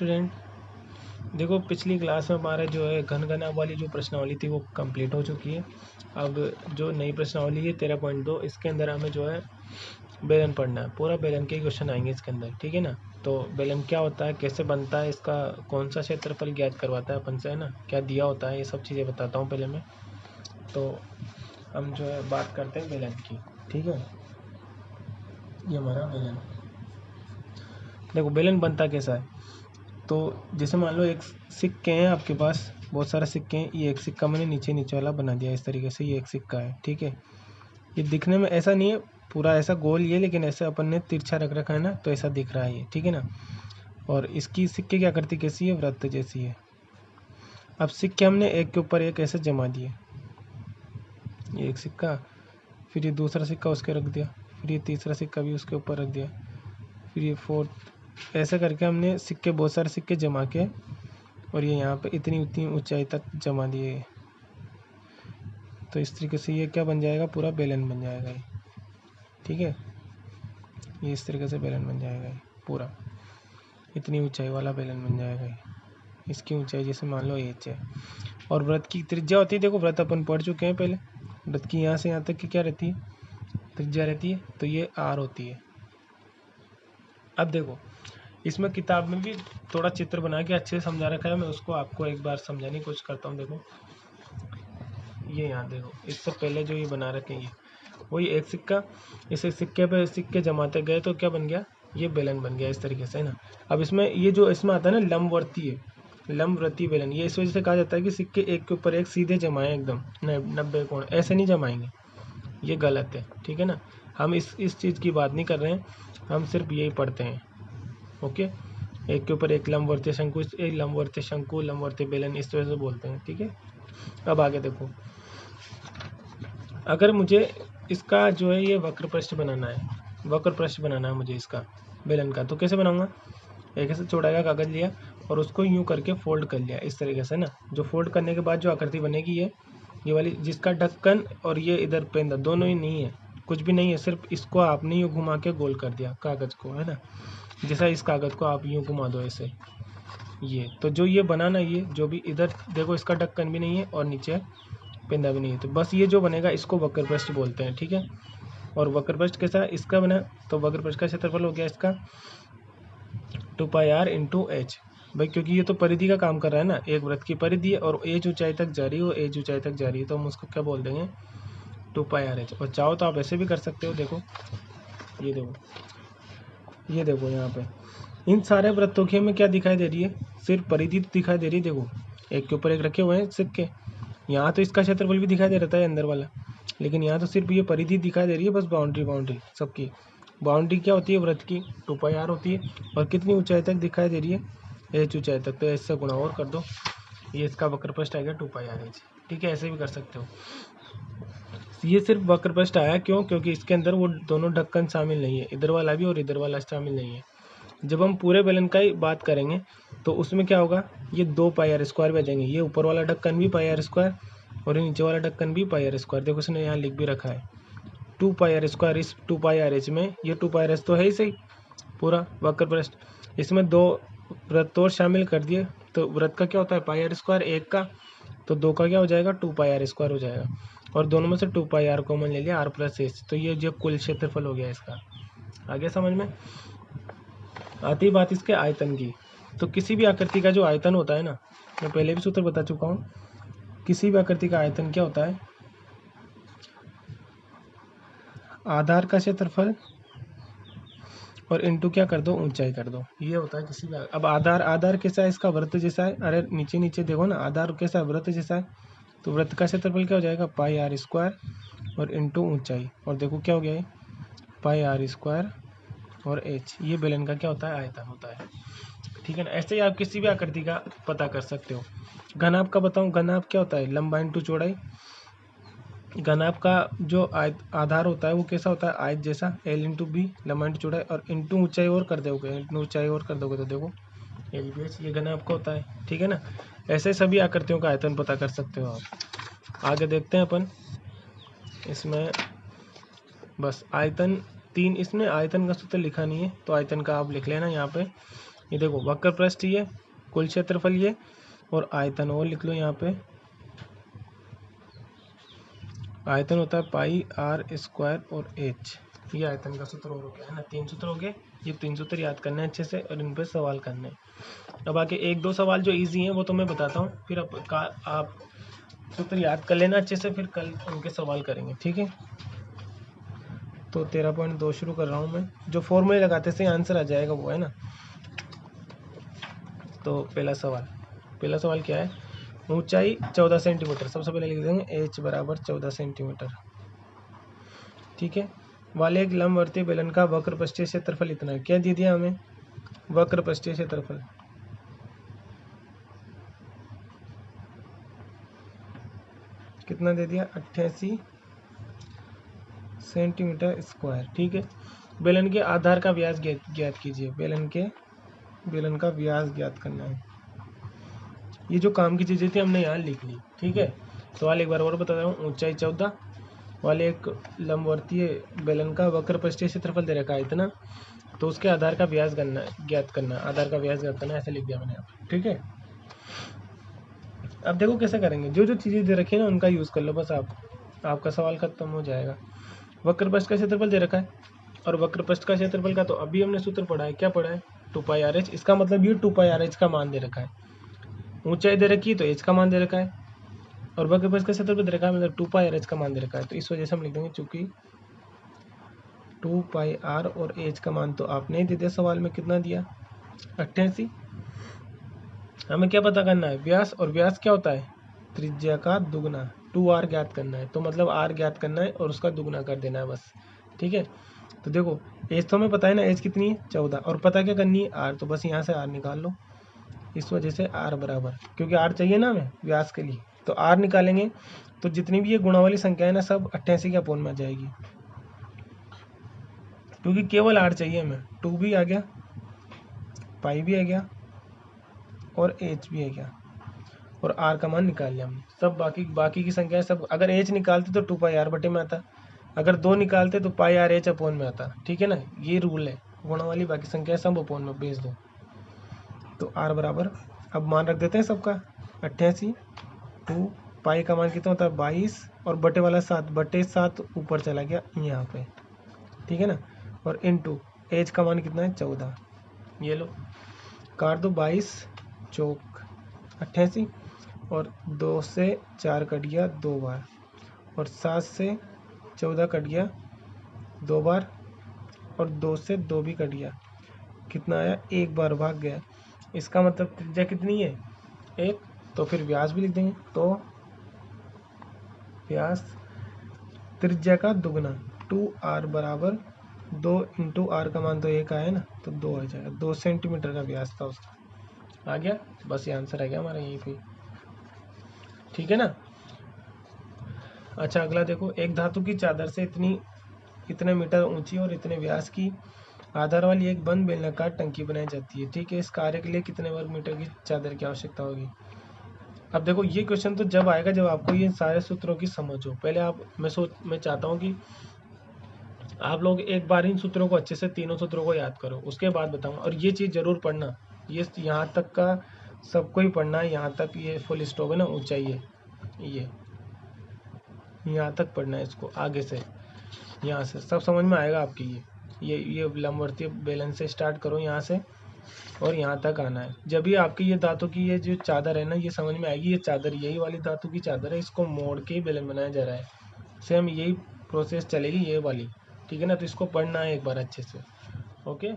Student, देखो पिछली class में हमारा जो है घन घनाभ वाली जो प्रश्नावली थी वो कंप्लीट हो चुकी है। अब जो नई प्रश्नावली है 13.2, इसके अंदर हमें जो है बेलन पढ़ना है। पूरा बेलन के क्वेश्चन आएंगे इसके अंदर, ठीक है ना। तो बेलन क्या होता है, कैसे बनता है, इसका कौन सा क्षेत्रफल ज्ञात करवाता है अपन से, है ना, क्या दिया होता है, ये सब चीज़ें बताता हूँ पहले मैं। तो हम जो है बात करते हैं बेलन की, ठीक है। ये हमारा बेलन, देखो बेलन बनता कैसा है। तो जैसे मान लो एक सिक्के हैं आपके पास, बहुत सारे सिक्के हैं। ये एक सिक्का मैंने नीचे नीचे वाला बना दिया इस तरीके से, ये एक सिक्का है, ठीक है। ये दिखने में ऐसा नहीं है पूरा ऐसा गोल ये, लेकिन ऐसे अपन ने तिरछा रख रखा है ना, तो ऐसा दिख रहा है ये, ठीक है ना। और इसकी सिक्के की आकृति कैसी है, वृत्त जैसी है। अब सिक्के हमने एक के ऊपर एक ऐसे जमा दिए, ये एक सिक्का, फिर ये दूसरा सिक्का उसके रख दिया, फिर ये तीसरा सिक्का भी उसके ऊपर रख दिया, फिर ये फोर्थ, ऐसे करके हमने सिक्के, बहुत सारे सिक्के जमा के, और ये यहाँ पे इतनी उतनी ऊंचाई तक जमा दिए। तो इस तरीके से ये क्या बन जाएगा, पूरा बेलन बन जाएगा ये, ठीक है। ये इस तरीके से बेलन बन जाएगा ये पूरा, इतनी ऊंचाई वाला बेलन बन जाएगा ये। इसकी ऊंचाई जैसे मान लो h है, और वृत्त की त्रिज्या होती है, देखो वृत्त अपन पढ़ चुके हैं पहले। वृत्त की यहाँ से यहाँ तक की क्या रहती है, त्रिज्या रहती है, तो ये r होती है। अब देखो इसमें किताब में भी थोड़ा चित्र बना के अच्छे से समझा रखा है, मैं उसको आपको एक बार समझाने की कोशिश करता हूँ। देखो ये यहाँ देखो, इससे पहले जो ये बना रखे हैं, ये वही एक सिक्का, इसे सिक्के पे सिक्के जमाते गए तो क्या बन गया, ये बेलन बन गया इस तरीके से, है ना। अब इसमें ये जो इसमें आता है ना लंबवर्तीय, लंबवर्तीय बेलन, ये इस वजह से कहा जाता है कि सिक्के एक के ऊपर एक सीधे जमाएं एकदम 90 कोण, ऐसे नहीं जमाएंगे, ये गलत है, ठीक है ना। हम इस चीज़ की बात नहीं कर रहे हैं, हम सिर्फ यही पढ़ते हैं, ओके। एक के ऊपर एक लंबवर्तीय शंकु, एक लंबवर्तीय शंकु, लंबवर्तीय बेलन, इस तरह से बोलते हैं, ठीक है। अब आगे देखो, अगर मुझे इसका जो है ये वक्र पृष्ठ बनाना है, वक्र पृष्ठ बनाना है मुझे इसका बेलन का, तो कैसे बनाऊंगा। एक ऐसे चौड़ाई का कागज लिया और उसको यूं करके फोल्ड कर लिया इस तरीके से ना। जो फोल्ड करने के बाद जो आकृति बनेगी ये वाली, जिसका ढक्कन और ये इधर पेंदा दोनों ही नहीं है, कुछ भी नहीं है, सिर्फ इसको आपने यूँ घुमा के गोल कर दिया कागज़ को, है ना। जैसा इस कागज़ को आप यूँ घुमा दो ऐसे, ये तो जो ये बनाना, ये जो भी इधर देखो इसका ढक्कन भी नहीं है और नीचे पेंदा भी नहीं है, तो बस ये जो बनेगा इसको वक्र पृष्ठ बोलते हैं, ठीक है। और वक्र पृष्ठ कैसा इसका बना, तो वक्र पृष्ठ का क्षेत्रफल हो गया इसका 2πr इंटू एच, भाई क्योंकि ये तो परिधि का काम कर रहा है ना, एक वृत्त की परिधि है और एज ऊंचाई तक जा रही है, एज ऊंचाई तक जा रही है, तो हम उसको क्या बोल देंगे 2πr/h। और चाहो तो आप ऐसे भी कर सकते हो, देखो ये देखो, ये देखो यहाँ पे इन सारे वृत्तों की हमें क्या दिखाई दे रही है, सिर्फ परिधि दिखाई दे रही है। देखो एक के ऊपर एक रखे हुए हैं सिक्के, यहाँ तो इसका क्षेत्रफल भी दिखाई दे रहा है अंदर वाला, लेकिन यहाँ तो सिर्फ ये परिधि दिखाई दे रही है, बस बाउंड्री सबकी। बाउंड्री क्या होती है वृत्त की, 2πr होती है, और कितनी ऊंचाई तक दिखाई दे रही है, h ऊंचाई तक, तो इससे गुणा और कर दो, ये इसका वक्र पृष्ठ आएगा 2πr/h, ठीक है। ऐसे भी कर सकते हो। ये सिर्फ वक्र पृष्ठ आया क्यों, क्योंकि इसके अंदर वो दोनों ढक्कन शामिल नहीं है, इधर वाला भी और इधर वाला शामिल नहीं है। जब हम पूरे बेलन का ही बात करेंगे तो उसमें क्या होगा, ये 2πr² भी आ जाएंगे, ये ऊपर वाला ढक्कन भी πr² और ये नीचे वाला ढक्कन भी πr²। देखो उसने यहाँ लिख भी रखा है 2πr², इस 2πr/h में ये 2πr/h तो है ही सही पूरा वक्र पृष्ठ, इसमें दो वृत्त और शामिल कर दिए, तो वृत्त का क्या होता है πr² एक का, तो दो का क्या हो जाएगा 2πr² हो जाएगा, और दोनों में से 2πr कॉमन ले लिया r+h, तो ये जो कुल क्षेत्रफल हो गया इसका। आगे समझ में आती बात इसके आयतन की। तो किसी भी आकृति का जो आयतन होता है ना, मैं पहले भी सूत्र बता चुका हूँ, किसी भी आकृति का आयतन क्या होता है, आधार का क्षेत्रफल और इनटू क्या कर दो, ऊंचाई कर दो, ये होता है किसी भी। अब आधार कैसा है, इसका वृत्त जैसा है, अरे नीचे नीचे देखो ना, आधार कैसा है, वृत्त जैसा है, तो वृत्त का क्षेत्रफल क्या हो जाएगा πr² और इनटू ऊंचाई, और देखो क्या हो गया है πr² और h, ये बेलन का क्या होता है, आयतन होता है, ठीक है ना। ऐसे ही आप किसी भी आकृति का पता कर सकते हो। घनाभ का बताऊं, घनाभ क्या होता है, लंबाई इंटू चौड़ाई। घनाभ का जो आधार होता है वो कैसा होता है, आयत जैसा, l इंटू बी, लंबाई इंटू चौड़ाई, और इंटू ऊंचाई और कर दोगे, ऊंचाई और कर दोगे तो देखो l/h, ये घनाभ का होता है, ठीक है ना। ऐसे सभी आकृतियों का आयतन पता कर सकते हो आप। आगे देखते हैं अपन इसमें, बस आयतन 3, इसमें आयतन का सूत्र लिखा नहीं है, तो आयतन का आप लिख लेना यहाँ पे, ये देखो वक्र पृष्ठ ये, कुल क्षेत्रफल ये, और आयतन और लिख लो यहाँ पे। आयतन होता है पाई आर स्क्वायर और एच। ये आयतन का सूत्र हो गया है ना, 3 सूत्र हो गए। ये 3 सूत्र याद करने हैं अच्छे से और इन पे सवाल करने हैं। अब आके 1-2 सवाल जो इजी हैं वो तो मैं बताता हूँ, फिर आप सूत्र याद कर लेना अच्छे से, फिर कल उनके सवाल करेंगे, ठीक है। तो 13.2 शुरू कर रहा हूँ मैं। जो फॉर्मूले लगाते से आंसर आ जाएगा वो है ना। तो पहला सवाल क्या है, ऊंचाई 14 सेंटीमीटर। सबसे पहले लिख देंगे h बराबर 14 सेंटीमीटर, ठीक है। वाले एक लंबवर्तीय बेलन का वक्र पृष्ठीय क्षेत्रफल इतना है। क्या दे दिया हमें, वक्र पृष्ठीय क्षेत्रफल। कितना दे दिया, 88 सेंटीमीटर स्क्वायर, ठीक है। बेलन के आधार का व्यास ज्ञात कीजिए। बेलन का व्यास ज्ञात करना है। ये जो काम की चीज़ें थी हमने यहाँ लिख ली, ठीक है। सवाल एक बार और बता रहा हूँ, ऊंचाई 14 वाले एक लंबवर्तीय बेलन का वक्र पृष्ठीय क्षेत्रफल दे रखा है इतना, तो उसके आधार का व्यास ज्ञात करना। आधार का व्यास ज्ञात करना, ऐसे लिख दिया मैंने यहाँ पे, ठीक है। अब देखो कैसे करेंगे, जो जो चीज़ें दे रखी है ना उनका यूज़ कर लो बस, आपका सवाल खत्म हो जाएगा। वक्र पृष्ठ का क्षेत्रफल दे रखा है, और वक्र पृष्ठ का क्षेत्रफल का तो अभी हमने सूत्र पढ़ा है। क्या पढ़ा है, 2πr(h). इसका मतलब ये 2πr(h) का मान दे रखा है। ऊंचाई दे रखी है तो h का मान दे रखा है, और वक्र पृष्ठ का क्षेत्रफल दे रखा है मतलब 2πr(h) का मान दे रखा है। तो इस वजह से हम लिख देंगे चूंकि 2πr और h का मान तो आपने ही दे दिया सवाल में, कितना दिया, 88। हमें क्या पता करना है, व्यास, और व्यास क्या होता है, त्रिज्या का दुगना। 2r ज्ञात करना है, तो मतलब r ज्ञात करना है और उसका दुगना कर देना है बस, ठीक है। तो देखो एज तो हमें पता है ना, एज कितनी है 14, और पता क्या करनी है, r। तो बस यहाँ से r निकाल लो। इस वजह से r बराबर, क्योंकि r चाहिए ना हमें व्यास के लिए, तो r निकालेंगे तो जितनी भी ये गुणा वाली संख्या है ना सब 88 के अपोन में आ जाएगी, क्योंकि केवल r चाहिए हमें। 2 भी आ गया, पाई भी आ गया, और h भी आ गया, और r का मान निकाल लिया हमने। सब बाकी की संख्या सब, अगर h निकालते तो 2πr बटे में आता, अगर 2 निकालते तो πr(h) अपोन में आता, ठीक है ना। ये रूल है, गुणा वाली बाकी संख्या सब अपोन में भेज दो। तो r बराबर, अब मान रख देते हैं सबका, 88। 2 पाई का मान कितना होता है 22, और बटे वाला 7, बटे 7 ऊपर चला गया यहाँ पे, ठीक है ना। और इनटू h का मान कितना है 14। ये लो काट दो, 22 चौक 88, और 2 से 4 कट गया 2 बार, और 7 से 14 कट गया 2 बार, और 2 से 2 भी कट गया, कितना आया 1 बार भाग गया। इसका मतलब त्रिज्या कितनी है 1, तो फिर व्यास भी लिख देंगे। तो व्यास त्रिज्या का दुगना 2r बराबर 2 इंटू r का मान तो 1 आया ना, तो 2 आ जाएगा। 2 सेंटीमीटर का व्यास था उसका, आ गया। बस ये आंसर आ गया हमारा यहीं पे, ठीक है ना। अच्छा अगला देखो, एक धातु की चादर से इतने मीटर ऊंची और इतने व्यास की आधार वाली एक बंद बेलनाकार टंकी बनाई जाती है, ठीक है। इस कार्य के लिए कितने वर्ग मीटर की चादर की आवश्यकता होगी। अब देखो ये क्वेश्चन तो जब आएगा जब आपको ये सारे सूत्रों की समझ हो। पहले मैं चाहता हूँ कि आप लोग एक बार इन सूत्रों को अच्छे से, तीनों सूत्रों को याद करो, उसके बाद बताऊंगा। और ये चीज़ जरूर पढ़ना, ये यहाँ तक का सबको ही पढ़ना है, यहाँ तक ये फुल स्टॉप है ना, ऊंचाई है ये, यहाँ तक पढ़ना है इसको, आगे से यहाँ से सब समझ में आएगा आपकी। ये लंबवर्तीय बेलन से स्टार्ट करो यहाँ से, और यहाँ तक आना है। जब भी आपकी ये धातु की ये जो चादर है ना, ये समझ में आएगी। ये चादर यही वाली धातु की चादर है, इसको मोड़ के बेलन बनाया जा रहा है। सेम यही प्रोसेस चलेगी ये वाली, ठीक है ना। तो इसको पढ़ना है एक बार अच्छे से, ओके।